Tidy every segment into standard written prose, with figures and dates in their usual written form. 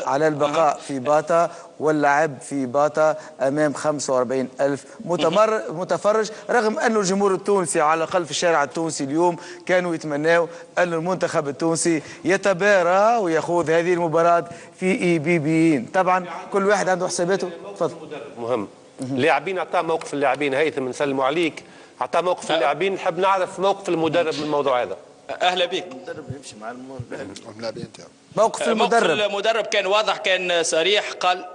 البقاء في باتا واللعب في باتا أمام 45,000 متفرج، رغم أن الجمهور التونسي على الأقل في الشارع التونسي اليوم كانوا يتمنوا أن المنتخب التونسي يتبارى ويخوض هذه المباراة في إيبيبيين. طبعا كل واحد عنده حساباته. تفضل. مهم. اللاعبين أعطاه موقف اللاعبين. هيثم نسلموا عليك، أعطاه موقف اللاعبين. نحب نعرف موقف المدرب من الموضوع هذا. أهلا بك. المدرب يمشي مع اللاعبين. موقف المدرب كان واضح، كان صريح. قال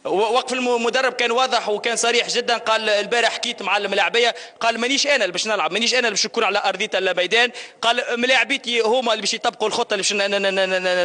وقف المدرب كان واضح وكان صريح جدا. قال البارح حكيت مع الملاعبيه، قال مانيش انا اللي باش نلعب، مانيش انا اللي باش نكون على ارضيه الميدان. قال ملاعبيتي هما اللي باش يطبقوا الخطه اللي باش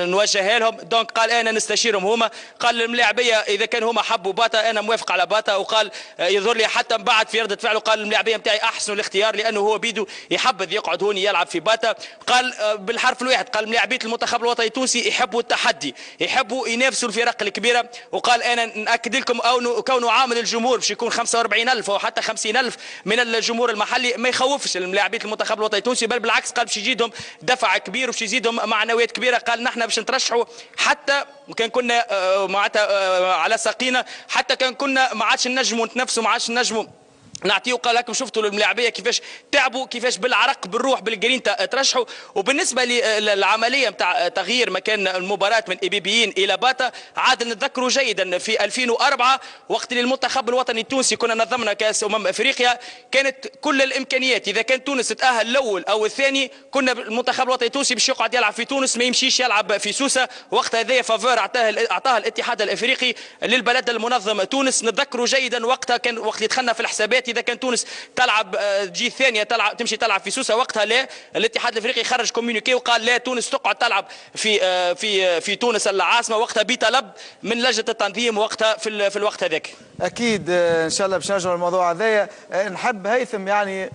نوجهها لهم، دونك قال انا نستشيرهم هما. قال الملاعبيه اذا كان هما حبوا باتا انا موافق على باتا. وقال يظهر لي حتى من بعد في رده فعله قال الملاعبيه نتاعي احسن الاختيار لانه هو بيدو يحبذ يقعد هوني يلعب في باتا. قال بالحرف الواحد قال ملاعبيه المنتخب الوطني التونسي يحبوا التحدي، يحبوا ينافسوا الفرق الكبيره. وقال انا ناكد لكم كونه عامل الجمهور باش يكون 45,000 او حتى 50,000 من الجمهور المحلي ما يخوفش الملاعبين المنتخب الوطني التونسي، بل بالعكس قال باش يزيدهم دفعه كبير وباش يزيدهم معنويات كبيره. قال نحن باش نترشحوا حتى كان كنا معناتها على ساقينا، حتى كان كنا ما عادش نجموا نتنافسوا، ما عادش نجموا نعطيه. قال لكم شفتوا الملاعبيه كيفاش تعبوا، كيفاش بالعرق بالروح بالجرين ترشحوا. وبالنسبه للعمليه نتاع تغيير مكان المباراه من ايبيبيين الى باتا، عاد نتذكروا جيدا في 2004 وقت اللي المنتخب الوطني التونسي كنا نظمنا كاس افريقيا، كانت كل الامكانيات اذا كان تونس تاهل الاول او الثاني كنا المنتخب الوطني التونسي باش يقعد يلعب في تونس، ما يمشيش يلعب في سوسه. وقت هذايا فافور اعطاها الاتحاد الافريقي للبلد المنظم تونس. نتذكروا جيدا وقتها كان وقت اللي دخلنا في الحسابات اذا كان تونس تلعب تجي الثانيه تمشي تلعب في سوسه، وقتها لا، الاتحاد الافريقي خرج كوميونيكي وقال لا، تونس تقعد تلعب في تونس العاصمه. وقتها بطلب من لجنه التنظيم وقتها في الوقت هذاك. اكيد ان شاء الله باش نرجعوا للموضوع هذايا. نحب هيثم يعني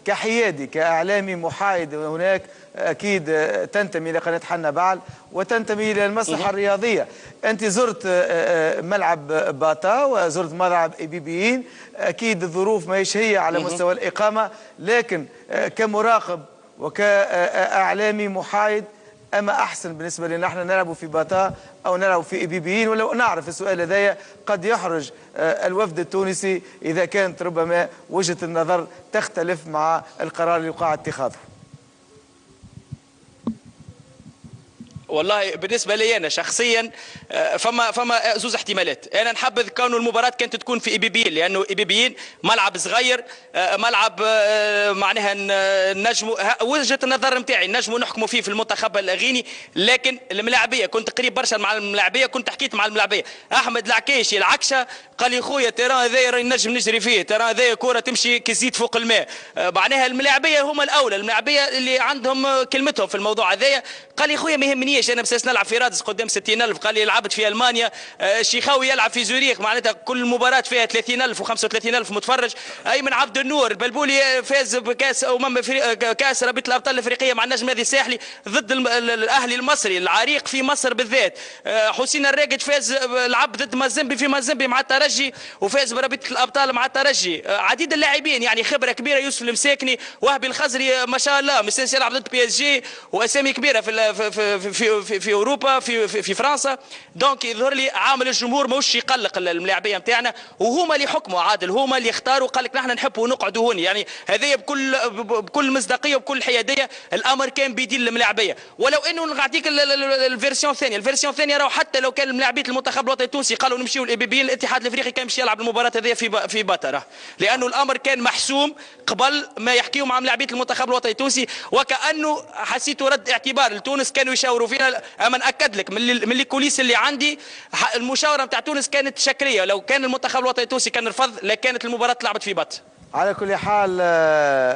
كحيادي كاعلامي محايد هناك اكيد تنتمي لقناه حنا بعل وتنتمي الى المصلحه الرياضيه. انت زرت ملعب باتا وزرت ملعب ايبيبيين، اكيد الظروف ماهيش هي على مستوى الاقامه، لكن كمراقب وكاعلامي محايد اما احسن بالنسبه لنا نحن نلعب في باتا او نلعب في ايبيبيين؟ ولو نعرف السؤال هذايا قد يحرج الوفد التونسي اذا كانت ربما وجهه النظر تختلف مع القرار اللي وقع اتخاذه. والله بالنسبه لي انا شخصيا فما زوز احتمالات. انا نحبذ كون المباراه كانت تكون في ايبيبيين، لانه ايبيبيين ملعب صغير، ملعب معناها نجموا وجهه النظر نتاعي نجموا نحكموا فيه في المنتخب الغيني. لكن الملاعبيه كنت قريب برشا مع الملاعبيه، كنت حكيت مع الملاعبيه. احمد العكاشي العكشه قال لي خويا ترى هذايا راني نجم نجري فيه، ترى هذايا كره تمشي كزيت فوق الماء. معناها الملاعبيه هما الاولى، الملاعبيه اللي عندهم كلمتهم في الموضوع هذايا. قال لي خويا ما يهمنيش، انا بس نلعب في رادس قدام 60,000. قال لي لعبت في المانيا، الشيخاوي يلعب في زوريخ، معناتها كل مباراه فيها 30,000 و35,000 متفرج. ايمن عبد النور البلبولي فاز بكاس كاس رابطه الابطال الافريقيه مع النجم الذي الساحلي ضد الاهلي المصري العريق في مصر بالذات. حسين الراقد فاز لعب ضد مازيمبي في مازيمبي مع الترجي وفاز برابطه الابطال مع الترجي. عديد اللاعبين يعني خبره كبيره، يوسف المساكني، وهبي الخزري ما شاء الله مستنس يلعب ضد بي اس جي، واسامي كبيره في اوروبا في فرنسا. دونك يظهر لي عامل الجمهور ماهوش يقلق الملاعبيه نتاعنا، وهما اللي حكموا عادل، هما اللي اختاروا. قال لك نحن نحبوا نقعدوا هون، يعني هذايا بكل مصداقيه وبكل حياديه الامر كان بيدين الملاعبيه. ولو انه نعطيك الفيرسيون الثانيه، الفيرسيون الثانيه راهو حتى لو كان الملاعبيه المنتخب الوطني التونسي قالوا نمشيو الايبيبيين، الاتحاد الافريقي كان باش يلعب المباراه هذه في باتا، لانه الامر كان محسوم قبل ما يحكيوا مع ملاعبيه المنتخب الوطني التونسي. وكانه حسيتوا رد اعتبار لتونس، كانوا يشاوروا فينا. اما ناكد لك من الكوليس اللي عندي المشاوره نتاع تونس كانت شكريه، لو كان المنتخب الوطني التونسي كان رفض لكانت المباراه تلعبت في باتا. على كل حال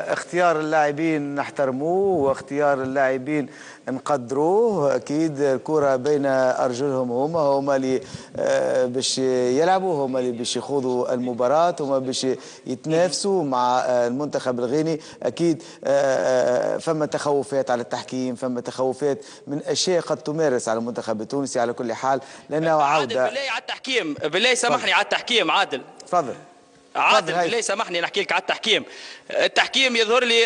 اختيار اللاعبين نحترموه واختيار اللاعبين نقدروه. اكيد الكره بين ارجلهم، هما اللي باش يلعبوا، هما اللي باش يخوضوا المباراه، هما باش يتنافسوا مع المنتخب الغيني. اكيد فما تخوفات على التحكيم، فما تخوفات من اشياء قد تمارس على المنتخب التونسي. على كل حال لانه عوده بالله على التحكيم، بالله سامحني على التحكيم عادل، تفضل. عادل ليه سامحني نحكي لك على التحكيم. التحكيم يظهر لي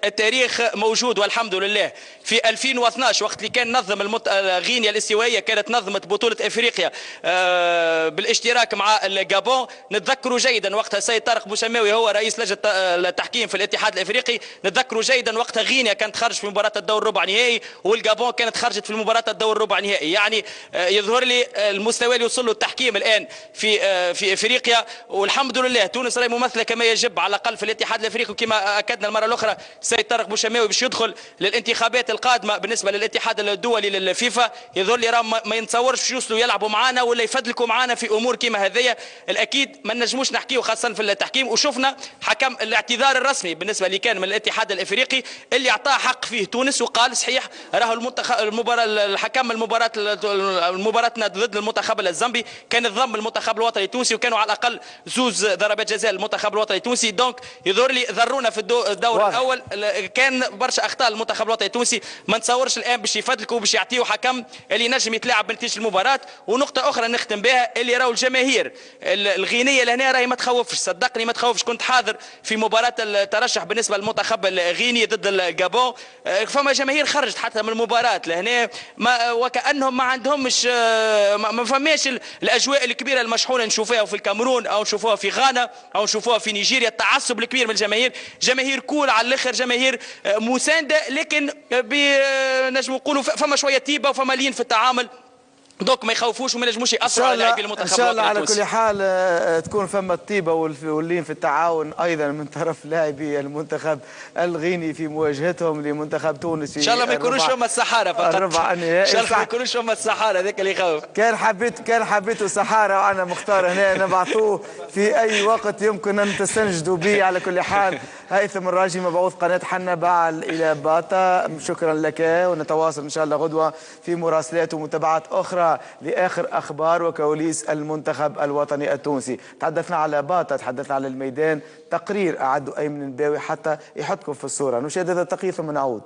التاريخ موجود والحمد لله. في 2012 وقت اللي كان نظم غينيا الاستوائيه كانت نظمت بطوله افريقيا بالاشتراك مع الجابون، نتذكروا جيدا وقتها السيد طارق بوشماوي هو رئيس لجنه التحكيم في الاتحاد الافريقي، نتذكروا جيدا وقتها غينيا كانت خرجت في مباراه الدور الربع نهائي والجابون كانت خرجت في مباراه الدور الربع نهائي. يعني يظهر لي المستوى اللي يوصل له التحكيم الان في افريقيا، والحمد لله تونس راهي ممثله كما يجب على الاقل في الاتحاد الافريقي. وكما اكدنا المره الاخرى السيد طارق بوشماوي باش يدخل للانتخابات القادمه بالنسبه للاتحاد الدولي للفيفا، يظهر لي راهم ما ينتصورش باش يوصلوا يلعبوا معنا ولا يفدلكوا معنا في امور كما هذيا. الاكيد ما نجموش نحكيو خاصه في التحكيم. وشفنا حكم الاعتذار الرسمي بالنسبه اللي كان من الاتحاد الافريقي اللي اعطاه حق فيه تونس وقال صحيح راهو الحكم المباراتنا ضد المنتخب الزامبي كان ضم المنتخب الوطني التونسي وكانوا على الاقل زوز ضربات جزاء المنتخب الوطني التونسي. دونك يظهر لي ضرونا في الدور الاول، كان برشا اخطاء المنتخب الوطني التونسي. ما نتصورش الان باش يفدلكوا باش يعطيوا حكم اللي نجم يتلاعب بنتيجه المباراه. ونقطه اخرى نختم بها اللي راهو الجماهير الغينيه لهنا راهي ما تخوفش، صدقني ما تخوفش. كنت حاضر في مباراه الترشح بالنسبه للمنتخب الغيني ضد الجابون، فما جماهير خرجت حتى من المباراه لهنا وكانهم ما عندهمش ما فماش الاجواء الكبيره المشحونه نشوفوها في الكاميرون او نشوفوها في غانا او نشوفوها في نيجيريا. التعصب الكبير من الجماهير، جماهير كول على الاخر، جماهير مسانده، لكن نجم نقولوا فما شويه طيبه وفما لين في التعامل. دوك ما يخوفوش وما ينجموش ياثروا على لاعبي المنتخب. ان شاء الله على كل حال تكون فما الطيبه واللين في التعاون ايضا من طرف لاعبي المنتخب الغيني في مواجهتهم لمنتخب تونس. ان شاء الله ما يكونوش هم السحاره فقط، الربع النهائي ان شاء الله ما يكونوش هم السحاره، ذاك اللي يخوف. كان حبيتوا سحاره وانا مختار هنا نبعثوه في اي وقت يمكن ان تستنجدوا به. على كل حال هيثم الراجي مبعوث قناه حنا بعل الى باتا، شكرا لك، ونتواصل ان شاء الله غدوه في مراسلات ومتابعات اخرى لآخر أخبار وكواليس المنتخب الوطني التونسي. تحدثنا على باتا، تحدثنا على الميدان، تقرير أعده أيمن الباوي حتى يحطكم في الصورة. نشاهد هذا التقرير ثم نعود.